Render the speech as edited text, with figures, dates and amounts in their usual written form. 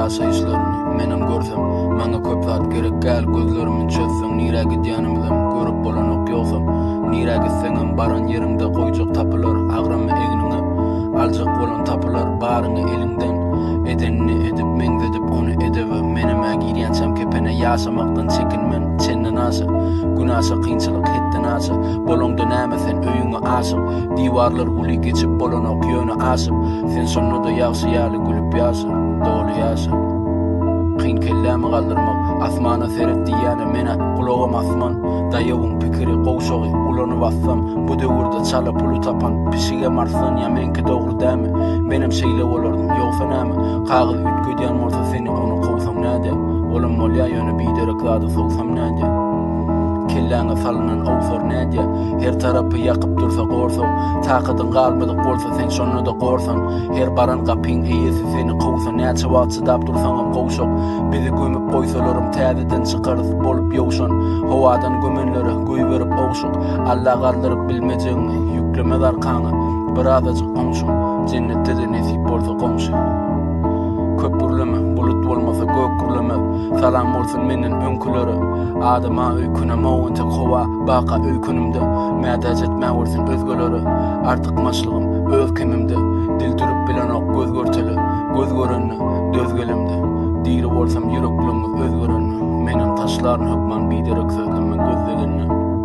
ýaşa işlerini menem görsem, maňa köp zat gerek gäl, gözlerimi çözsem, nire gidýänimden görüp bolanok ýoksam, nire gitseňem baran ýerimde goýjak tapylar, agramy egnine aljak bolan tapylar, baryňy elinden edenini edip meňzedip onu edebe, meneme girýänsem kepene ýaşamakdan çekinmen, senden aşa, günasa kynçylyk hetden aşa, bolongda näme sen öýüňe aşyk, diwarlar uly geçip bolanok ýöne aşyp, sen sonunda ýagşy ýaly gülüp ýaşa, dolu ýaşa. Kyn kellämi galdyrmak, asmana seretdi ýane mene, kulagam asman, daýawyň pikiri gowşagy, ulany bassam, bu döwürde çala pulu tapan, pişige marsan ýa menki dogry dämi, menem şeýle bolardym, ýogsa näme, kagyz ütgedýän bolsa seni onu gowsam näde, olam molýa ýöne biderek zady sogsam näde. Kelläňe salynan awsar näde, her tarapy ýakyp dursa gorsa, takadyň galmadyk bolsa sen şonda gorsan, her baran gapyň eýesi seni gowsa näçe wagt çydap dursaňam gowşak, bizi gömüp goýsalarym täzeden çykaryp bolup ýowşan, howadan gömenlere göý berip owşuk, Allah galdyryp bilmejegiňi ýüklemez arkaňa, birazajyk oňşun, jennetde nesip bolsa goňşy. Köp gürleme, bulut bolmasa gök gürleme, salam bolsun menden öňkülere, adama öýküne mowunta howa, baqa öýkünümde, mädäj etmä bolsun özgelere, artyk maşlygym öz kimimde, dil durup bilenok göz görteli, göz görenni dözgelemde, diri bolsam ýüreklerim öz görenni, menem taşlaryň hukman biderek söýlemem gözlegenni.